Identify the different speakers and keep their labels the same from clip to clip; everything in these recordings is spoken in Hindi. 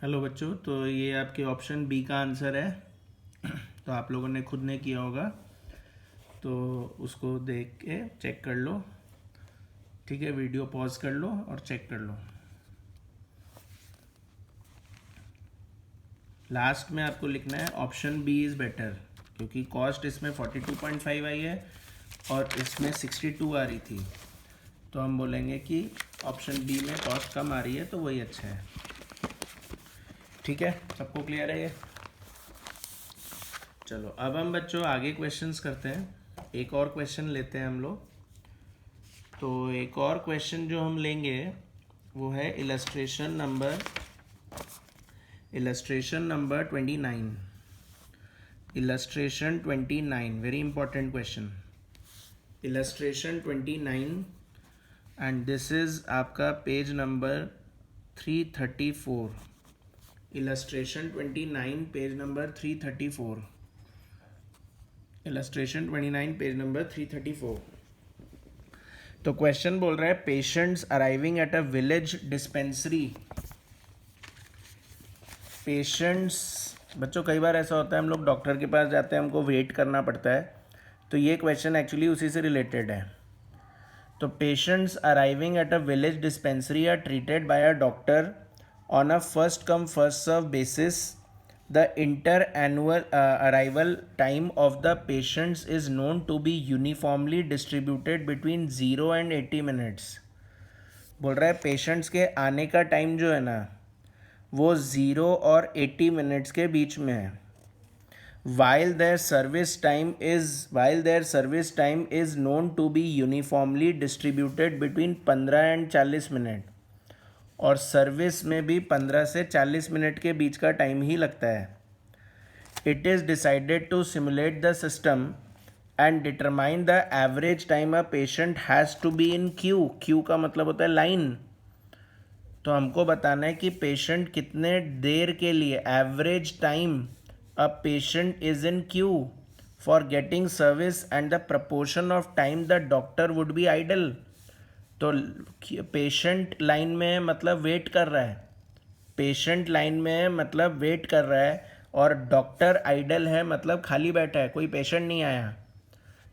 Speaker 1: हेलो बच्चों, तो ये आपके ऑप्शन बी का आंसर है। तो आप लोगों ने खुद ने किया होगा, तो उसको देख के चेक कर लो। ठीक है, वीडियो पॉज कर लो और चेक कर लो। लास्ट में आपको लिखना है ऑप्शन बी इज़ बेटर, क्योंकि कॉस्ट इसमें 42.5 आई है और इसमें 62 आ रही थी। तो हम बोलेंगे कि ऑप्शन बी में कॉस्ट कम आ रही है, तो वही अच्छा है। ठीक है, सबको क्लियर है ये? चलो अब हम बच्चों आगे क्वेश्चंस करते हैं। एक और क्वेश्चन लेते हैं हम लोग। तो एक और क्वेश्चन जो हम लेंगे वो है illustration number 29। Illustration 29 very important question. Illustration 29 and this is आपका page number 334। Illustration 29 page number 334। Illustration 29 page number 334। तो क्वेश्चन बोल रहा है patients arriving at a village dispensary. Patients बच्चों, कई बार ऐसा होता है हम लोग डॉक्टर के पास जाते हैं, हमको वेट करना पड़ता है। तो ये क्वेश्चन एक्चुअली उसी से रिलेटेड है। तो patients arriving at a village dispensary are treated by a doctor on a first come first serve basis. The inter-annual arrival time of the patients is known to be uniformly distributed between 0 and 80 minutes. बोल रहा है पेशेंट्स के आने का टाइम जो है ना, वो 0 और 80 मिनट्स के बीच में है। while their service time is known to be uniformly distributed between 15 and 40 minute, और सर्विस में भी 15 से 40 मिनट के बीच का टाइम ही लगता है। It is decided to simulate the system and determine the average time a patient has to be in queue. Queue का मतलब होता है लाइन। तो हमको बताना है कि पेशेंट कितने देर के लिए average time a patient is in queue for getting service and the proportion of time the doctor would be idle. तो पेशेंट लाइन में मतलब वेट कर रहा है, पेशेंट लाइन में मतलब वेट कर रहा है, और डॉक्टर आइडल है मतलब खाली बैठा है, कोई पेशेंट नहीं आया।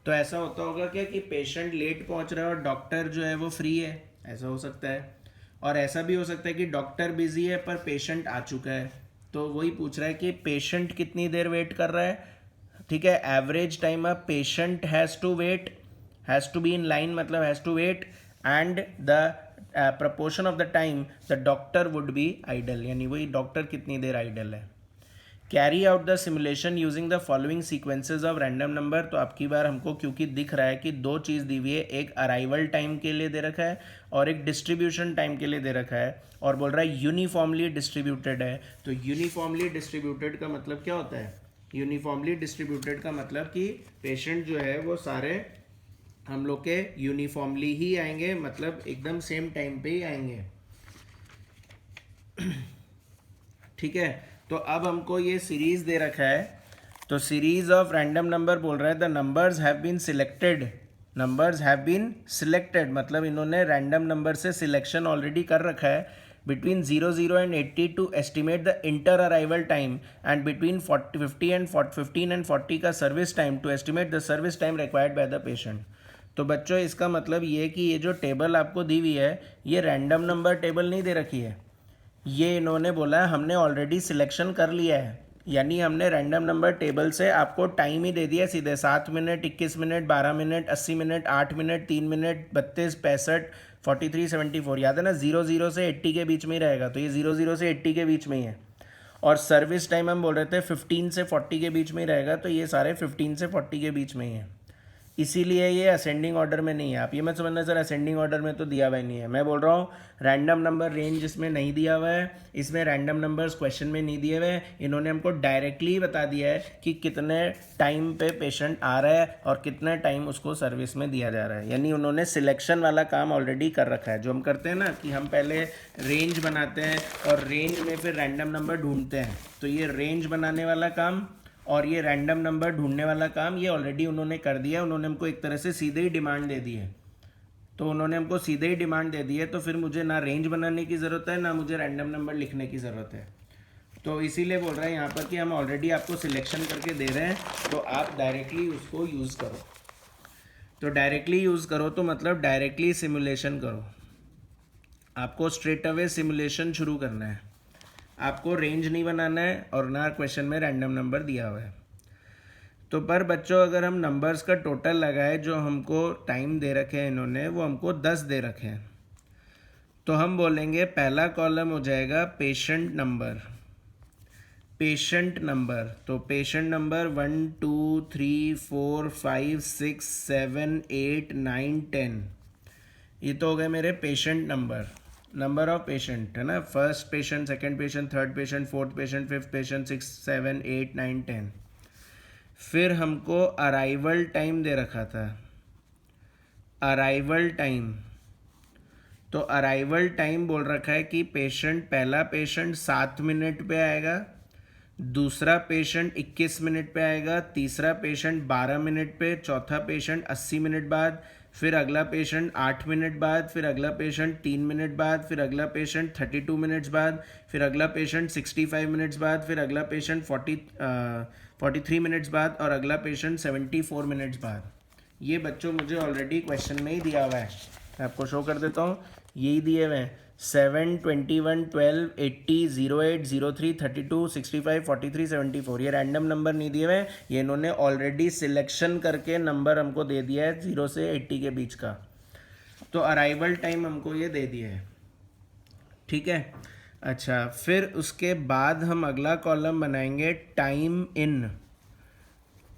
Speaker 1: तो ऐसा होता होगा क्या कि पेशेंट लेट पहुंच रहा है और डॉक्टर जो है वो फ्री है, ऐसा हो सकता है। और ऐसा भी हो सकता है कि डॉक्टर बिजी है पर पेशेंट आ चुका है। तो वही पूछ रहा है कि पेशेंट कितनी देर वेट कर रहा है। ठीक है, average time a patient has to wait, has to be in line मतलब has to wait, and the proportion of the time the doctor would be idle, यानी वही डॉक्टर कितनी देर आइडल है। Carry out the simulation using the following sequences of random number. तो आपकी बार हमको क्योंकि दिख रहा है कि दो चीज़ दी हुई है, एक अराइवल टाइम के लिए दे रखा है और एक डिस्ट्रीब्यूशन टाइम के लिए दे रखा है, और बोल रहा है यूनिफॉर्मली डिस्ट्रीब्यूटेड है। तो यूनिफॉर्मली डिस्ट्रीब्यूटेड का मतलब क्या होता है? यूनिफॉर्मली डिस्ट्रीब्यूटेड का मतलब कि पेशेंट जो है वो सारे हम लोग के यूनिफॉर्मली ही आएंगे, मतलब एकदम सेम टाइम पे ही आएंगे। ठीक है, तो अब हमको ये सीरीज दे रखा है। तो सीरीज ऑफ रैंडम नंबर बोल रहा है the numbers have been selected. Numbers have been selected मतलब इन्होंने रैंडम नंबर से सिलेक्शन ऑलरेडी कर रखा है between 00 and 80 to estimate the inter arrival time, and between 50 and 15 and 40 का service time to estimate the service time required by the patient। तो बच्चों इसका मतलब ये कि ये जो टेबल आपको दी हुई है ये रैंडम नंबर टेबल नहीं दे रखी है, ये इन्होंने बोला है हमने ऑलरेडी सिलेक्शन कर लिया है, यानी हमने रैंडम नंबर टेबल से आपको टाइम ही दे दिया सीधे 7 minute, 21 minute, 12 minute, 80 minute, 8 minute, 3 minute, 32, 65, 43, 74। याद है ना, 00 से 80 के बीच में ही रहेगा, तो ये 00 से 80 के बीच में ही है। और सर्विस टाइम हम बोल रहे थे 15 से 40 के बीच में ही रहेगा, तो ये सारे 15 से 40 के बीच में ही है। इसीलिए ये असेंडिंग ऑर्डर में नहीं है। आप ये मत समझना सर असेंडिंग ऑर्डर में तो दिया हुआ ही नहीं है, मैं बोल रहा हूँ रैंडम नंबर रेंज इसमें नहीं दिया हुआ है, इसमें रैंडम नंबर्स क्वेश्चन में नहीं दिए हुए हैं। इन्होंने हमको डायरेक्टली बता दिया है कि कितने टाइम पे पेशेंट आ रहा है और कितने टाइम उसको सर्विस में दिया जा रहा है, यानी उन्होंने सिलेक्शन वाला काम ऑलरेडी कर रखा है। जो हम करते हैं ना कि हम पहले रेंज बनाते हैं और रेंज में फिर रैंडम नंबर ढूंढते हैं, तो ये रेंज बनाने वाला काम और ये रैंडम नंबर ढूंढने वाला काम ये ऑलरेडी उन्होंने कर दिया। उन्होंने हमको एक तरह से सीधे ही डिमांड दे दी है। तो उन्होंने हमको सीधे ही डिमांड दे दी है, तो फिर मुझे ना रेंज बनाने की ज़रूरत है ना मुझे रैंडम नंबर लिखने की ज़रूरत है। तो इसीलिए बोल रहे हैं यहाँ पर कि हम ऑलरेडी आपको सिलेक्शन करके दे रहे हैं, तो आप डायरेक्टली उसको यूज़ करो। तो डायरेक्टली यूज़ करो तो मतलब डायरेक्टली सिमुलेशन करो। आपको स्ट्रेट अवे सिमुलेशन शुरू करना है, आपको रेंज नहीं बनाना है और ना क्वेश्चन में रैंडम नंबर दिया हुआ है। तो पर बच्चों अगर हम नंबर्स का टोटल लगाए जो हमको टाइम दे रखे हैं इन्होंने, वो हमको 10 दे रखे हैं, तो हम बोलेंगे पहला कॉलम हो जाएगा पेशेंट नंबर। पेशेंट नंबर, तो पेशेंट नंबर 1 2 3 4 5 6 7 8 9 10, ये तो हो गए मेरे patient number, number of patient है ना। First patient, second patient, third patient, fourth patient, fifth patient, 6 7 8 9 10। फिर हमको अराइवल टाइम दे रखा था, अराइवल टाइम, तो अराइवल टाइम बोल रखा है कि पेशेंट, पहला पेशेंट 7 मिनट पे आएगा, दूसरा पेशेंट 21 मिनट पे आएगा, तीसरा पेशेंट 12 मिनट पे, चौथा पेशेंट 80 मिनट बाद, फिर अगला पेशेंट 8 मिनट बाद, फिर अगला पेशेंट 3 मिनट बाद, फिर अगला पेशेंट 32 मिनट्स बाद, फिर अगला पेशेंट 65 मिनट्स बाद, फिर अगला पेशेंट 43 मिनट्स बाद और अगला पेशेंट 74 मिनट्स बाद। ये बच्चों मुझे ऑलरेडी क्वेश्चन में ही दिया हुआ है, मैं आपको शो कर देता हूँ, यही दिए हुए हैं 7 21 12 80 08 03 32 65 43 74। ये रैंडम नंबर नहीं दिए हुए हैं, ये इन्होंने ऑलरेडी सिलेक्शन करके नंबर हमको दे दिया है 0 से 80 के बीच का। तो अराइवल टाइम हमको ये दे दिए है, ठीक है। अच्छा, फिर उसके बाद हम अगला कॉलम बनाएंगे टाइम इन।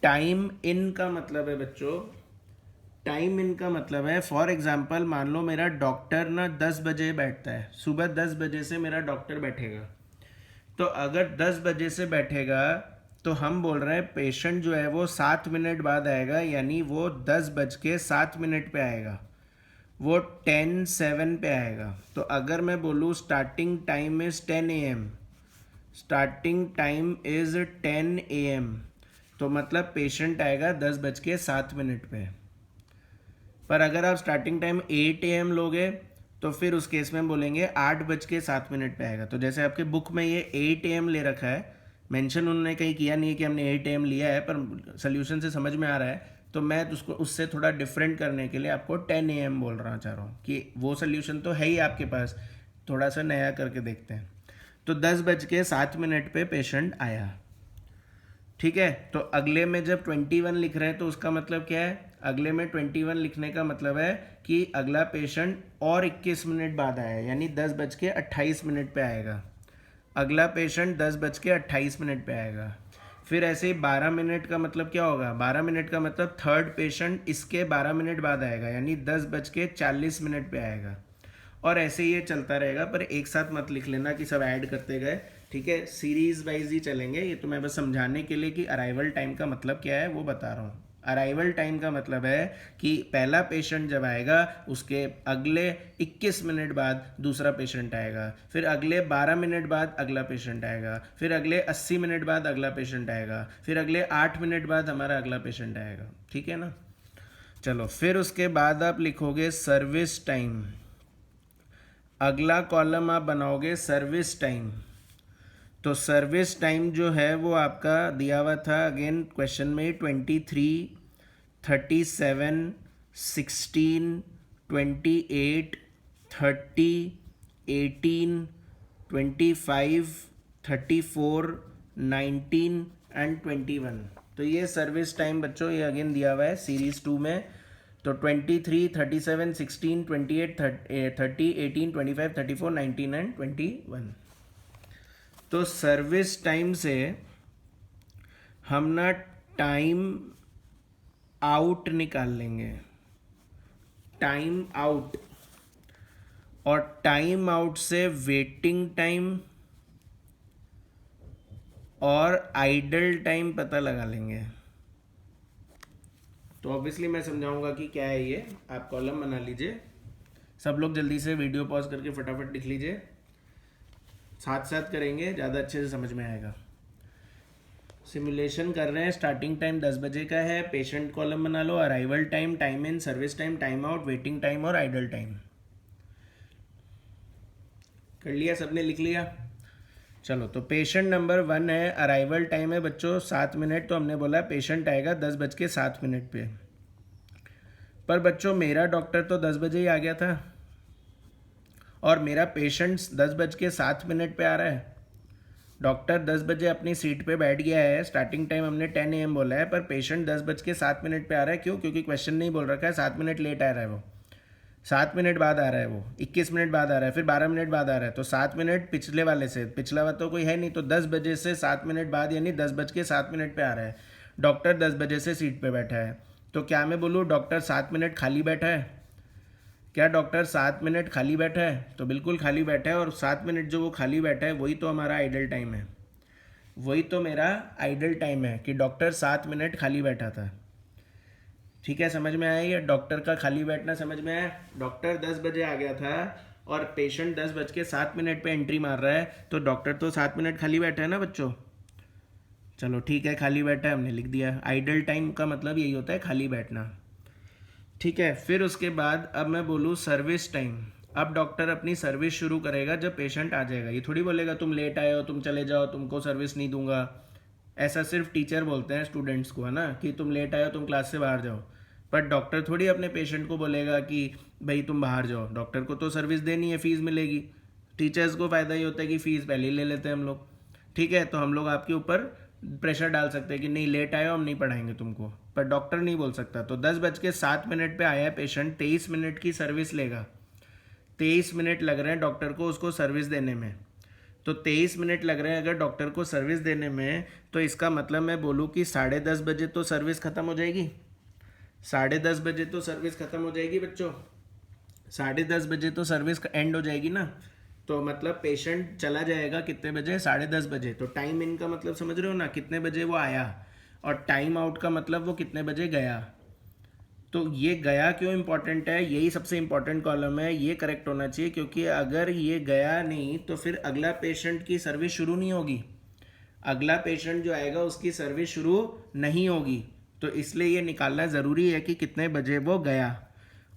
Speaker 1: टाइम इन का मतलब है बच्चों, टाइम इन का मतलब है फॉर एग्जांपल मान लो मेरा डॉक्टर ना 10 बजे बैठता है, सुबह 10 बजे से मेरा डॉक्टर बैठेगा। तो अगर 10 बजे से बैठेगा तो हम बोल रहे हैं पेशेंट जो है वो 7 मिनट बाद आएगा, यानी वो 10:07 पे आएगा, वो 10:07 पे आएगा। तो अगर मैं बोलूँ starting time is 10 AM, starting time is 10 AM, तो मतलब पेशेंट आएगा 10:07 पे। पर अगर आप स्टार्टिंग टाइम 8 AM लोगे तो फिर उस केस में हम बोलेंगे 8:07 पे आएगा। तो जैसे आपके बुक में ये 8 AM ले रखा है, मेंशन उन्होंने कहीं किया नहीं है कि हमने 8 AM लिया है, पर सोल्यूशन से समझ में आ रहा है, तो मैं उसको उससे थोड़ा डिफरेंट करने के लिए आपको 10 AM बोल रहा चाह रहा हूँ कि वो सोल्यूशन तो है ही आपके पास, थोड़ा सा नया करके देखते हैं। तो 10:07 पे पेशेंट आया, ठीक है। तो अगले में जब 21 लिख रहे हैं तो उसका मतलब क्या है, अगले में 21 लिखने का मतलब है कि अगला पेशेंट और 21 मिनट बाद आया, यानी 10:28 पे आएगा। अगला पेशेंट 10:28 पे आएगा। फिर ऐसे ही 12 मिनट का मतलब क्या होगा, 12 मिनट का मतलब थर्ड पेशेंट इसके 12 मिनट बाद आएगा, यानी 10:40 पे आएगा। और ऐसे ही ये चलता रहेगा, पर एक साथ मत लिख लेना कि सब ऐड करते गए, ठीक है, सीरीज वाइज ही चलेंगे। ये तो मैं बस समझाने के लिए कि अराइवल टाइम का मतलब क्या है वो बता रहा हूँ। अराइवल टाइम का मतलब है कि पहला पेशेंट जब आएगा उसके अगले 21 मिनट बाद दूसरा पेशेंट आएगा, फिर अगले 12 मिनट बाद अगला पेशेंट आएगा, फिर अगले 80 मिनट बाद अगला पेशेंट आएगा, फिर अगले 8 मिनट बाद हमारा अगला पेशेंट आएगा, ठीक है ना। चलो, फिर उसके बाद आप लिखोगे सर्विस टाइम। अगला कॉलम आप बनाओगे सर्विस टाइम। तो सर्विस टाइम जो है वो आपका दिया हुआ था अगेन क्वेश्चन में 23 37 16 28 30 18 25 34 19 एंड 21। तो ये सर्विस टाइम बच्चों ये अगेन दिया हुआ है सीरीज 2 में। तो 23 37 16 28 30 18 25 34 19 एंड 21। तो सर्विस टाइम से हम ना टाइम आउट निकाल लेंगे, टाइम आउट, और टाइम आउट से वेटिंग टाइम और आइडल टाइम पता लगा लेंगे। तो ऑब्वियसली मैं समझाऊंगा कि क्या है ये, आप कॉलम बना लीजिए, सब लोग जल्दी से वीडियो पॉज करके फटाफट लिख लीजिए, साथ साथ करेंगे, ज़्यादा अच्छे से समझ में आएगा। सिमुलेशन कर रहे हैं, स्टार्टिंग टाइम 10 बजे का है, पेशेंट कॉलम बना लो, arrival time, time in, service time, time out, waiting time और आइडल टाइम। कर लिया सबने, लिख लिया? चलो, तो पेशेंट नंबर 1 है, अराइवल टाइम है बच्चों 7 मिनट, तो हमने बोला पेशेंट आएगा 10:07 पे। पर बच्चों मेरा डॉक्टर तो 10 बजे ही आ गया था और मेरा पेशेंट 10:07 पे आ रहा है। डॉक्टर 10 बजे अपनी सीट पे बैठ गया है, स्टार्टिंग टाइम हमने 10 AM बोला है, पर पेशेंट 10:07 पे आ रहा है। क्यों? क्योंकि क्वेश्चन नहीं बोल रखा है, 7 मिनट लेट आ रहा है वो, 7 मिनट बाद आ रहा है वो, 21 मिनट बाद आ रहा है, फिर 12 मिनट बाद आ रहा है, तो 7 मिनट पिछले वाले से, पिछला वाला तो कोई है नहीं, तो 10 बजे से 7 मिनट बाद यानी 10:07 पे आ रहा है। डॉक्टर 10 बजे से सीट पे बैठा है, तो क्या मैं बोलूँ डॉक्टर 7 मिनट खाली बैठा है? क्या डॉक्टर 7 मिनट खाली बैठा है? तो बिल्कुल खाली बैठा है, और 7 मिनट जो वो खाली बैठा है वही तो हमारा आइडल टाइम है, वही तो मेरा आइडल टाइम है कि डॉक्टर 7 मिनट खाली बैठा था। ठीक है, समझ में आया? ये डॉक्टर का खाली बैठना समझ में आया? डॉक्टर 10 बजे आ गया था और पेशेंट 10:07 पे एंट्री मार रहा है, तो डॉक्टर तो 7 मिनट खाली बैठा है ना बच्चों। चलो ठीक है, खाली बैठा है हमने लिख दिया। आइडल टाइम का मतलब यही होता है, खाली बैठना। ठीक है, फिर उसके बाद अब मैं बोलूँ सर्विस टाइम। अब डॉक्टर अपनी सर्विस शुरू करेगा जब पेशेंट आ जाएगा। ये थोड़ी बोलेगा तुम लेट आए हो, तुम चले जाओ, तुमको सर्विस नहीं दूंगा। ऐसा सिर्फ टीचर बोलते हैं स्टूडेंट्स को, है ना, कि तुम लेट आए हो, तुम क्लास से बाहर जाओ। पर डॉक्टर थोड़ी अपने पेशेंट को बोलेगा कि भाई तुम बाहर जाओ। डॉक्टर को तो सर्विस देनी है, फीस मिलेगी। टीचर्स को फ़ायदा ही होता है कि फ़ीस पहले ही ले लेते हैं हम लोग। ठीक है, तो हम लोग आपके ऊपर प्रेशर डाल सकते हैं कि नहीं लेट आए हो, हम नहीं पढ़ाएंगे तुमको, पर डॉक्टर नहीं बोल सकता। तो 10:07 पे आया है पेशेंट, 23 मिनट की सर्विस लेगा। 23 मिनट लग रहे हैं डॉक्टर को उसको सर्विस देने में। तो 23 मिनट लग रहे हैं अगर डॉक्टर को सर्विस देने में, तो इसका मतलब मैं बोलूँ कि 10:30 बजे तो सर्विस ख़त्म हो जाएगी। 10:30 बजे तो सर्विस ख़त्म हो जाएगी बच्चों, 10:30 बजे तो सर्विस एंड हो जाएगी ना। तो मतलब पेशेंट चला जाएगा कितने बजे? 10:30 बजे। तो टाइम इन का मतलब समझ रहे हो ना, कितने बजे वो आया, और टाइम आउट का मतलब वो कितने बजे गया। तो ये गया क्यों इंपॉर्टेंट है? यही सबसे इंपॉर्टेंट कॉलम है, ये करेक्ट होना चाहिए, क्योंकि अगर ये गया नहीं तो फिर अगला पेशेंट की सर्विस शुरू नहीं होगी। अगला पेशेंट जो आएगा उसकी सर्विस शुरू नहीं होगी। तो इसलिए ये निकालना ज़रूरी है कि कितने बजे वो गया,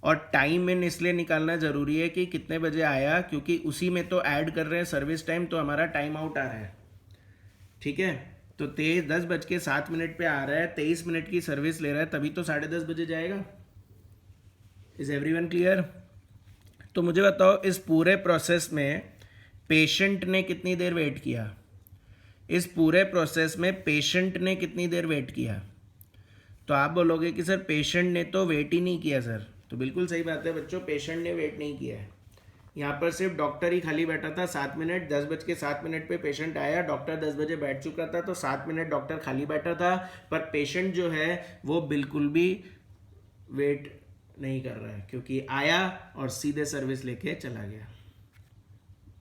Speaker 1: और टाइम इन इसलिए निकालना ज़रूरी है कि कितने बजे आया, क्योंकि उसी में तो ऐड कर रहे हैं सर्विस टाइम, तो हमारा टाइम आउट आ रहा है। ठीक है, तो 10:07 पे आ रहा है, 23 मिनट की सर्विस ले रहा है, तभी तो 10:30 बजे जाएगा। Is everyone clear? तो मुझे बताओ इस पूरे प्रोसेस में पेशेंट ने कितनी देर वेट किया? इस पूरे प्रोसेस में पेशेंट ने कितनी देर वेट किया? तो आप बोलोगे कि सर पेशेंट ने तो वेट ही नहीं किया सर। तो बिल्कुल सही बात है बच्चों, पेशेंट ने वेट नहीं किया है। यहाँ पर सिर्फ डॉक्टर ही खाली बैठा था 7 मिनट। 10:07 पे पेशेंट आया, डॉक्टर 10 बजे बैठ चुका था, तो 7 मिनट डॉक्टर खाली बैठा था। पर पेशेंट जो है वो बिल्कुल भी वेट नहीं कर रहा है, क्योंकि आया और सीधे सर्विस लेके चला गया।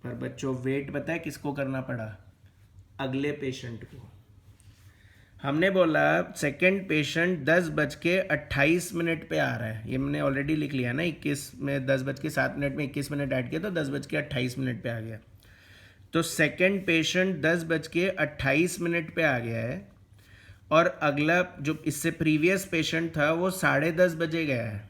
Speaker 1: पर बच्चों वेट पता है किसको करना पड़ा? अगले पेशेंट को। हमने बोला सेकंड पेशेंट 10:28 पे आ रहा है, ये मैंने ऑलरेडी लिख लिया ना, 21 में 10:07 में 21 मिनट ऐड किया तो 10:28 पे आ गया। तो सेकंड पेशेंट 10:28 पे आ गया है, और अगला जो इससे प्रीवियस पेशेंट था वो 10:30 बजे गया है।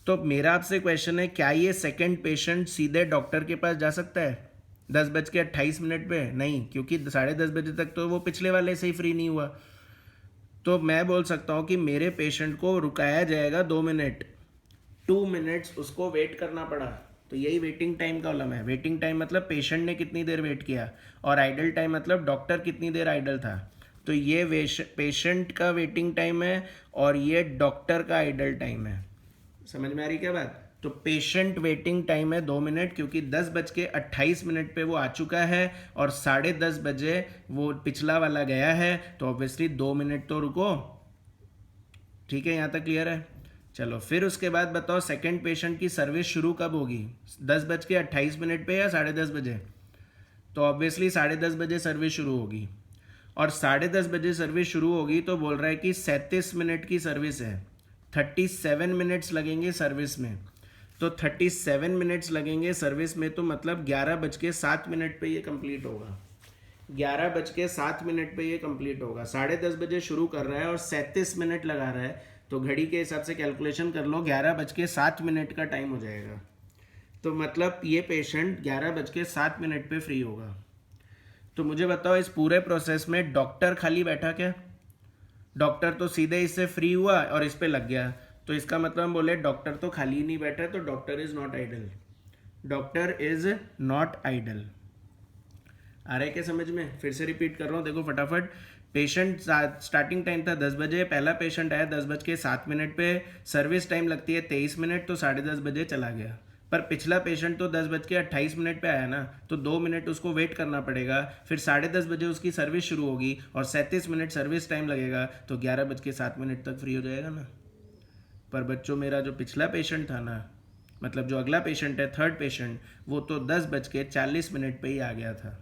Speaker 1: तो मेरा आपसे क्वेश्चन है, क्या ये सेकंड पेशेंट सीधे डॉक्टर के पास जा सकता है 10:28 पे? नहीं, क्योंकि 10:30 बजे तक तो वो पिछले वाले से ही फ्री नहीं हुआ। तो मैं बोल सकता हूँ कि मेरे पेशेंट को रुकाया जाएगा 2 मिनट, 2 मिनट्स उसको वेट करना पड़ा। तो यही वेटिंग टाइम कॉलम है। वेटिंग टाइम मतलब पेशेंट ने कितनी देर वेट किया, और आइडल टाइम मतलब डॉक्टर कितनी देर आइडल था। तो ये पेशेंट का वेटिंग टाइम है और ये डॉक्टर का आइडल टाइम है। समझ में आ रही क्या बात? तो पेशेंट वेटिंग टाइम है 2 मिनट, क्योंकि 10:28 पे वो आ चुका है और 10:30 बजे वो पिछला वाला गया है, तो ऑब्वियसली 2 मिनट तो रुको। ठीक है, यहाँ तक क्लियर है? चलो फिर उसके बाद बताओ सेकंड पेशेंट की सर्विस शुरू कब होगी? 10:28 पे या 10:30 बजे? तो ऑब्वियसली 10:30 बजे सर्विस शुरू होगी, और 10:30 बजे सर्विस शुरू होगी तो बोल रहा है कि 37 मिनट की सर्विस है, 37 मिनट्स लगेंगे सर्विस में। तो 37 मिनट्स लगेंगे सर्विस में, तो मतलब 11:07 पे ये कंप्लीट होगा। 11:07 पे ये कंप्लीट होगा। 10:30 बजे शुरू कर रहा है और 37 मिनट लगा रहा है, तो घड़ी के हिसाब से कैलकुलेशन कर लो, 11:07 का टाइम हो जाएगा। तो मतलब ये पेशेंट 11:07 पे फ्री होगा। तो मुझे बताओ इस पूरे प्रोसेस में डॉक्टर खाली बैठा क्या? डॉक्टर तो सीधे इससे फ्री हुआ और इस पे लग गया, तो इसका मतलब हम बोले डॉक्टर तो खाली ही नहीं बैठा है, तो doctor is not idle. Doctor is not idle. आ रहा है क्या समझ में? फिर से रिपीट कर रहा हूँ, देखो फटाफट। पेशेंट स्टार्टिंग टाइम था 10 बजे, पहला पेशेंट आया 10:07 पे, सर्विस टाइम लगती है 23 मिनट, तो 10:30 बजे चला गया। पर पिछला पेशेंट तो 10:28 पे आया ना, तो 2 मिनट उसको वेट करना पड़ेगा, फिर 10:30 बजे उसकी सर्विस शुरू होगी और 37 मिनट सर्विस टाइम लगेगा, तो 11:07 तक फ्री हो जाएगा ना। पर बच्चों मेरा जो पिछला पेशेंट था ना, मतलब जो अगला पेशेंट है थर्ड पेशेंट, वो तो 10:40 पे ही आ गया था।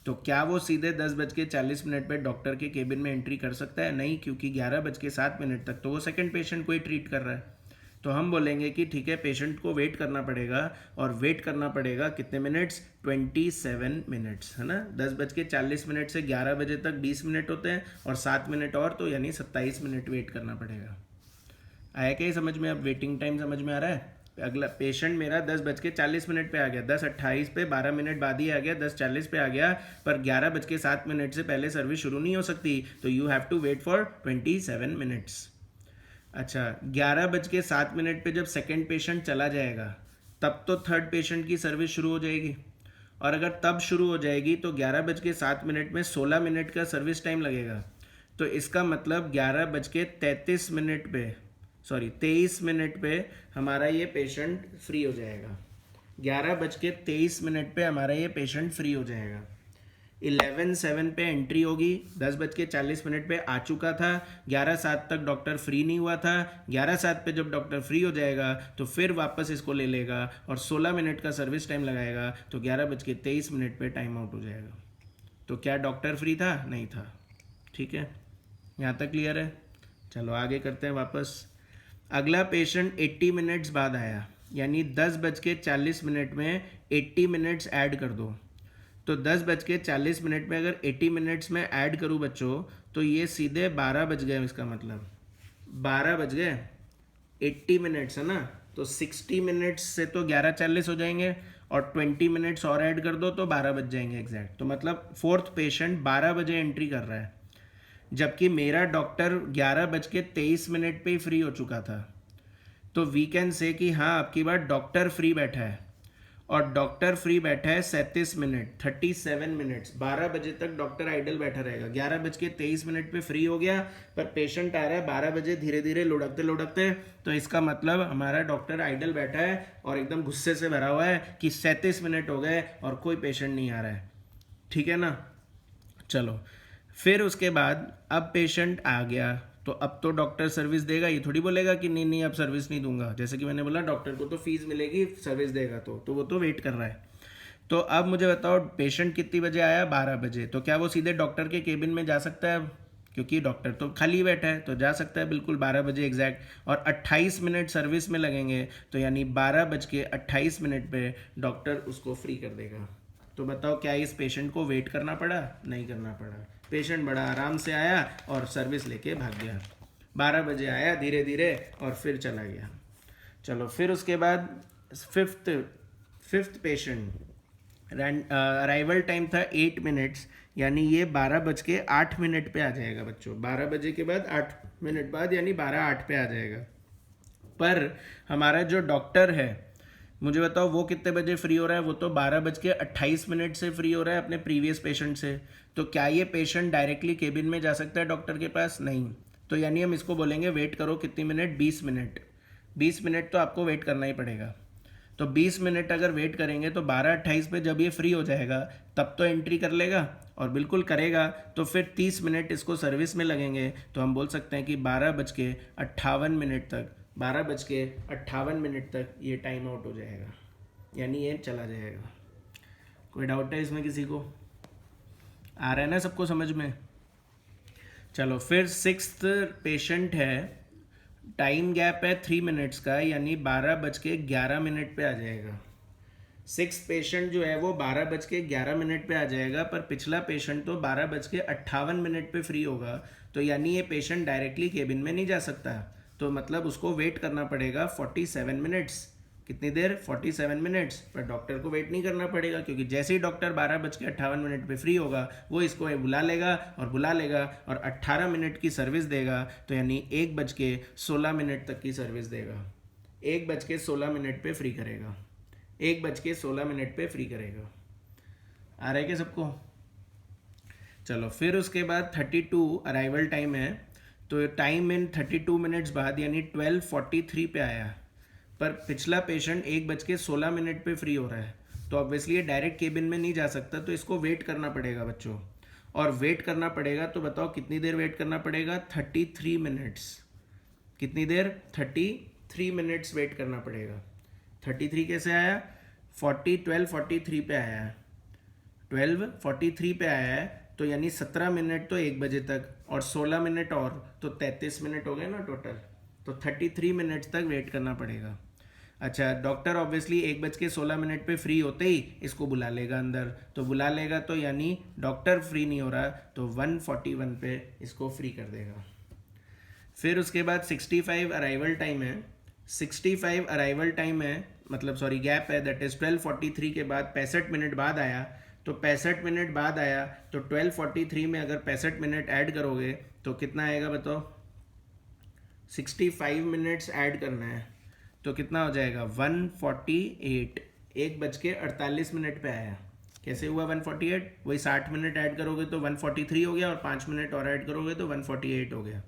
Speaker 1: तो क्या वो सीधे 10:40 पे डॉक्टर के केबिन में एंट्री कर सकता है? नहीं, क्योंकि 11:07 तक तो वो सेकंड पेशेंट को ही ट्रीट कर रहा है। तो हम बोलेंगे कि ठीक है, पेशेंट को वेट करना पड़ेगा, और वेट करना पड़ेगा कितने मिनट्स? 27 मिनट्स, है ना। 10:40 से 11 बजे तक 20 मिनट होते हैं, और 7 मिनट और, तो यानी 27 मिनट वेट करना पड़ेगा। आया क्या समझ में? अब वेटिंग टाइम समझ में आ रहा है? अगला पेशेंट मेरा 10:40 पे आ गया, 10:28 पे 12 मिनट बाद ही आ गया, 10:40 पे आ गया, पर 11:07 से पहले सर्विस शुरू नहीं हो सकती, तो you have to wait for 27 minutes. अच्छा, 11:07 पे जब सेकेंड पेशेंट चला जाएगा, तब तो थर्ड पेशेंट की सर्विस शुरू हो जाएगी, और अगर तब शुरू हो जाएगी तो 11:07 में 16 मिनट का सर्विस टाइम लगेगा। तो इसका मतलब 11:33 पे, सॉरी 23 पे हमारा ये पेशेंट फ्री हो जाएगा। 11:23 पे हमारा ये पेशेंट फ्री हो जाएगा। 11:07 पे एंट्री होगी, 10:40 पे आ चुका था, 11:07 तक डॉक्टर फ्री नहीं हुआ था, 11:07 पे जब डॉक्टर फ्री हो जाएगा तो फिर वापस इसको ले लेगा और 16 मिनट का सर्विस टाइम लगाएगा, तो 11:23 पे टाइम आउट हो जाएगा। तो क्या डॉक्टर फ्री था? नहीं था। ठीक है, यहाँ तक क्लियर है? चलो आगे करते हैं वापस। अगला पेशेंट 80 मिनट्स बाद आया, यानी 10:40 में 80 मिनट्स ऐड कर दो। तो 10:40 में अगर 80 मिनट्स में ऐड करूँ बच्चों, तो ये सीधे 12 बज गए। इसका मतलब 12 बज गए, 80 मिनट्स है ना, तो 60 मिनट्स से तो 11:40 हो जाएंगे, और 20 मिनट्स और ऐड कर दो तो 12 बज जाएंगे एग्जैक्ट। तो मतलब फोर्थ पेशेंट 12 बजे एंट्री कर रहा है, जबकि मेरा डॉक्टर 11:23 पे ही फ्री हो चुका था। तो वी कैन से कि हाँ, आपकी बात डॉक्टर फ्री बैठा है, और डॉक्टर फ्री बैठा है 37 मिनट, 37 मिनट्स। 12 बजे तक डॉक्टर आइडल बैठा रहेगा। 11:23 पे फ्री हो गया, पर पेशेंट आ रहा है 12 बजे धीरे धीरे लुढ़कते लुढ़कते, तो इसका मतलब हमारा डॉक्टर आइडल बैठा है और एकदम गुस्से से भरा हुआ है कि 37 मिनट हो गए और कोई पेशेंट नहीं आ रहा है। ठीक है ना। चलो, फिर उसके बाद अब पेशेंट आ गया, तो अब तो डॉक्टर सर्विस देगा, ये थोड़ी बोलेगा कि नहीं नहीं अब सर्विस नहीं दूंगा। जैसे कि मैंने बोला, डॉक्टर को तो फीस मिलेगी, सर्विस देगा तो वो तो वेट कर रहा है। तो अब मुझे बताओ, पेशेंट कितनी बजे आया? 12 बजे। तो क्या वो सीधे डॉक्टर के केबिन में जा सकता है अब? क्योंकि डॉक्टर तो खाली बैठा है, तो जा सकता है बिल्कुल 12 बजे एग्जैक्ट, और 28 मिनट सर्विस में लगेंगे, तो यानी 12:28 पे डॉक्टर उसको फ्री कर देगा। तो बताओ, क्या इस पेशेंट को वेट करना पड़ा? नहीं करना पड़ा। पेशेंट बड़ा आराम से आया और सर्विस लेके भाग गया। 12 बजे आया धीरे धीरे और फिर चला गया। चलो, फिर उसके बाद फिफ्थ पेशेंट, अराइवल टाइम था 8 मिनट्स, यानी ये 12:08 पे आ जाएगा बच्चों। 12 बजे के बाद 8 मिनट बाद, यानी 12:08 पे आ जाएगा। पर हमारा जो डॉक्टर है, मुझे बताओ वो कितने बजे फ्री हो रहा है? वो तो 12:28 से फ्री हो रहा है अपने प्रीवियस पेशेंट से। तो क्या ये पेशेंट डायरेक्टली केबिन में जा सकता है डॉक्टर के पास? नहीं। तो यानी हम इसको बोलेंगे वेट करो कितनी मिनट? 20 मिनट। 20 मिनट तो आपको वेट करना ही पड़ेगा। तो 20 मिनट अगर वेट करेंगे तो 12:28 पे जब ये फ्री हो जाएगा तब तो एंट्री कर लेगा, और बिल्कुल करेगा तो फिर 30 मिनट इसको सर्विस में लगेंगे। तो हम बोल सकते हैं कि 12:58 तक ये टाइम आउट हो जाएगा, यानी ये चला जाएगा। कोई डाउट है इसमें किसी को? आ रहा है ना सबको समझ में? चलो, फिर सिक्स्थ पेशेंट है, टाइम गैप है 3 मिनट्स का, यानी 12:11 पे आ जाएगा। सिक्स पेशेंट जो है वो 12:11 पे आ जाएगा, पर पिछला पेशेंट तो 12:58 पे फ्री होगा, तो यानी ये पेशेंट डायरेक्टली केबिन में नहीं जा सकता, तो मतलब उसको वेट करना पड़ेगा 47 मिनट्स। कितनी देर? 47 मिनट्स। पर डॉक्टर को वेट नहीं करना पड़ेगा, क्योंकि जैसे ही डॉक्टर 12:58 पे फ्री होगा वो इसको बुला लेगा और 18 मिनट की सर्विस देगा, तो यानी 1:16 तक की सर्विस देगा। 1:16 पे फ्री करेगा। 1:16 पे फ्री करेगा। आ रहा है क्या सबको? चलो, फिर उसके बाद 32 अराइवल टाइम है, तो टाइम इन 32 मिनट्स बाद यानी 12:43 पे आया, पर पिछला पेशेंट 1:16 पे फ्री हो रहा है, तो ऑब्वियसली ये डायरेक्ट केबिन में नहीं जा सकता, तो इसको वेट करना पड़ेगा बच्चों। और वेट करना पड़ेगा तो बताओ कितनी देर वेट करना पड़ेगा? 33 मिनट्स। कितनी देर? 33 मिनट्स वेट करना पड़ेगा। 33 कैसे आया? 12:43 पे आया है। 12:43 पे आया है, तो यानी 17 मिनट तो 1 बजे तक, और 16 मिनट और, तो 33 मिनट हो गए ना टोटल। तो 33 मिनट्स तक वेट करना पड़ेगा। अच्छा, डॉक्टर ऑब्वियसली 1:16 पे फ्री होते ही इसको बुला लेगा अंदर, तो बुला लेगा तो यानी डॉक्टर फ्री नहीं हो रहा, तो 1:41 पे इसको फ्री कर देगा। फिर उसके बाद 65 अराइवल टाइम है। 65 अराइवल टाइम है, मतलब सॉरी गैप है, दैट इज 12:43 के बाद 65 मिनट बाद आया, तो 65 मिनट बाद आया, तो 12:43 में अगर 65 मिनट ऐड करोगे तो कितना आएगा बताओ? 65 मिनट्स ऐड करना है, तो कितना हो जाएगा? 1:48। 1:48 पे आया। कैसे हुआ 1:48? वही 60 मिनट ऐड करोगे तो 1:43 हो गया, और 5 मिनट और ऐड करोगे तो 1:48 हो गया।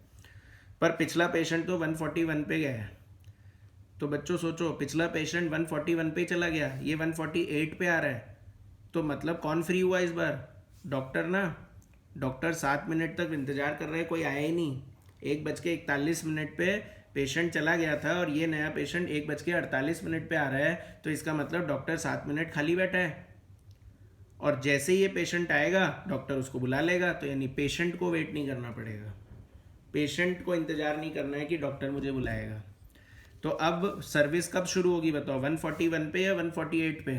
Speaker 1: पर पिछला पेशेंट तो 1:41 पे गया है, तो बच्चों सोचो, पिछला पेशेंट 1:41 पे चला गया, ये 1:48 पे आ रहा है, तो मतलब कौन फ्री हुआ इस बार? डॉक्टर ना। डॉक्टर 7 मिनट तक इंतजार कर रहे हैं, कोई आया ही नहीं। 1:41 पे पेशेंट चला गया था, और ये नया पेशेंट 1:48 पे आ रहा है, तो इसका मतलब डॉक्टर 7 मिनट खाली बैठा है, और जैसे ही ये पेशेंट आएगा डॉक्टर उसको बुला लेगा, तो यानी पेशेंट को वेट नहीं करना पड़ेगा, पेशेंट को इंतज़ार नहीं करना है कि डॉक्टर मुझे बुलाएगा। तो अब सर्विस कब शुरू होगी बताओ? 1:41 पे या 1:48 पे?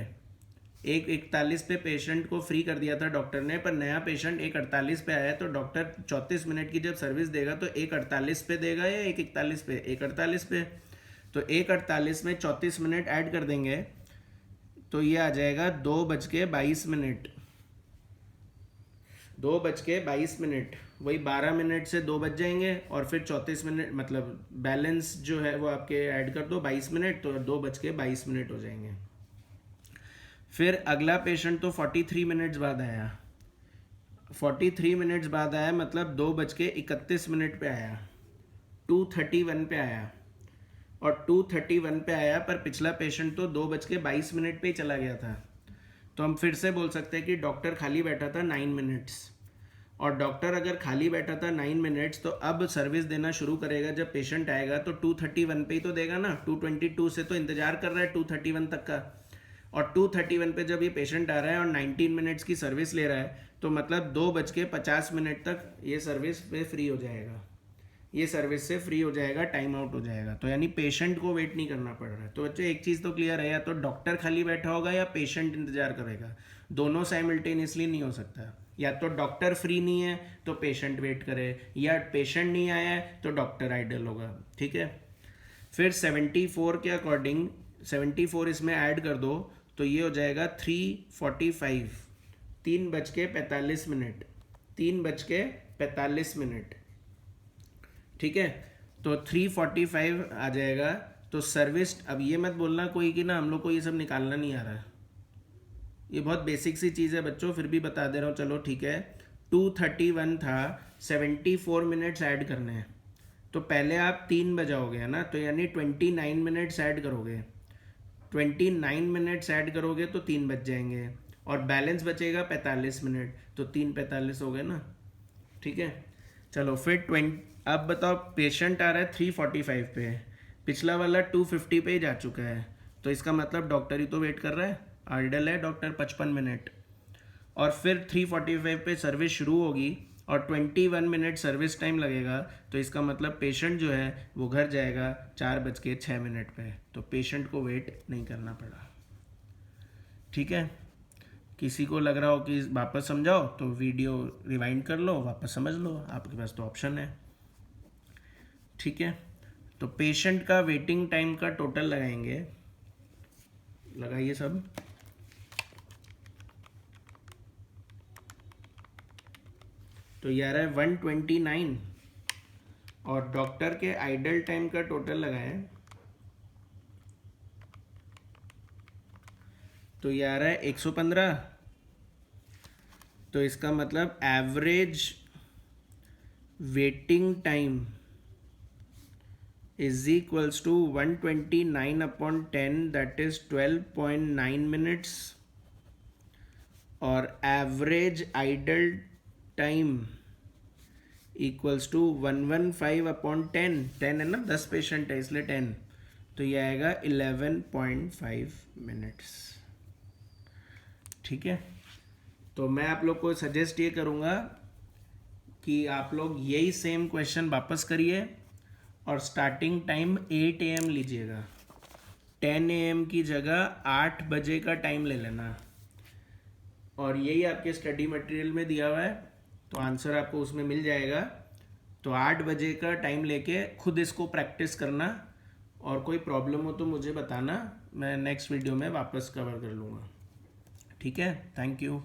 Speaker 1: 1:41 पे पेशेंट को फ्री कर दिया था डॉक्टर ने, पर नया पेशेंट 1:48 पे आया, तो डॉक्टर 34 मिनट की जब सर्विस देगा तो 1:48 पे देगा या 1:41 पे? 1:48 पे। तो 1:48 में 34 मिनट ऐड कर देंगे, तो ये आ जाएगा 2:22। 2:22, वही 12 मिनट से 2 बज जाएंगे, और फिर 34 मिनट, मतलब बैलेंस जो है वो आपके ऐड कर दो 22 मिनट, तो 2:22 हो जाएंगे। फिर अगला पेशेंट तो 43 मिनट्स बाद आया। 43 मिनट्स बाद आया, मतलब 2:31 पे आया। 2:31 पे आया, और 2:31 पे आया, पर पिछला पेशेंट तो 2:22 पे ही चला गया था, तो हम फिर से बोल सकते हैं कि डॉक्टर खाली बैठा था 9 मिनट्स। और डॉक्टर अगर खाली बैठा था 9 मिनट्स, तो अब सर्विस देना शुरू करेगा जब पेशेंट आएगा, तो 2:31 पे ही तो देगा ना। 2:22 से तो इंतजार कर रहा है 2:31 तक का, और 2:31 पे जब ये पेशेंट आ रहा है और 19 मिनट्स की सर्विस ले रहा है, तो मतलब 2:50 तक ये सर्विस पे फ्री हो जाएगा, ये सर्विस से फ्री हो जाएगा, टाइम आउट हो जाएगा, तो यानी पेशेंट को वेट नहीं करना पड़ रहा है। तो बच्चों एक चीज़ तो क्लियर है, या तो डॉक्टर खाली बैठा होगा या पेशेंट इंतजार करेगा, दोनों साइमल्टेनियसली नहीं हो सकता। या तो डॉक्टर फ्री नहीं है तो पेशेंट वेट करे, या पेशेंट नहीं आया है तो डॉक्टर आइडल होगा, ठीक है। फिर 74 के अकॉर्डिंग 74 इसमें ऐड कर दो, तो ये हो जाएगा 3:45। 3:45, 3:45, ठीक है। तो 3:45 आ जाएगा। तो सर्विस, अब ये मत बोलना कोई कि ना हम लोग को ये सब निकालना नहीं आ रहा है, ये बहुत बेसिक सी चीज़ है बच्चों, फिर भी बता दे रहा हूँ, चलो ठीक है। 2:31 था, 74 मिनट्स ऐड करने हैं, तो पहले आप 3 बजाओगे है ना, तो यानी 29 मिनट्स ऐड करोगे। 29 मिनट्स ऐड करोगे तो 3 बज जाएंगे, और बैलेंस बचेगा 45 मिनट, तो 3:45 हो गए ना, ठीक है। चलो फिर अब बताओ, पेशेंट आ रहा है 3:45 पे, पिछला वाला 2:50 पे ही जा चुका है, तो इसका मतलब डॉक्टर ही तो वेट कर रहा है, आइडल है डॉक्टर 55 मिनट। और फिर 3:45 पे सर्विस शुरू होगी, और 21 मिनट सर्विस टाइम लगेगा, तो इसका मतलब पेशेंट जो है वो घर जाएगा 4:06 पे, तो पेशेंट को वेट नहीं करना पड़ा, ठीक है। किसी को लग रहा हो कि वापस समझाओ तो वीडियो रिवाइंड कर लो, वापस समझ लो, आपके पास तो ऑप्शन है, ठीक है। तो पेशेंट का वेटिंग टाइम का टोटल लगाएंगे, लगाइए सब। तो ये आ रहा है 129 और डॉक्टर के आइडल टाइम का टोटल लगाएं तो ये आ रहा है 115। तो इसका मतलब average waiting time is equals to 129/10 that is 12.9 minutes और average idle time equals to 115/10। 10 है ना, 10 पेशेंट है इसलिए 10, तो ये आएगा 11.5 मिनट्स। ठीक है, तो मैं आप लोग को सजेस्ट ये करूँगा कि आप लोग यही सेम क्वेश्चन वापस करिए और स्टार्टिंग टाइम 8 AM लीजिएगा। 10 AM की जगह 8 बजे का टाइम ले लेना और यही आपके स्टडी मटेरियल में दिया हुआ है, तो आंसर आपको उसमें मिल जाएगा। तो 8 बजे का टाइम लेके खुद इसको प्रैक्टिस करना और कोई प्रॉब्लम हो तो मुझे बताना, मैं नेक्स्ट वीडियो में वापस कवर कर लूँगा। ठीक है, थैंक यू।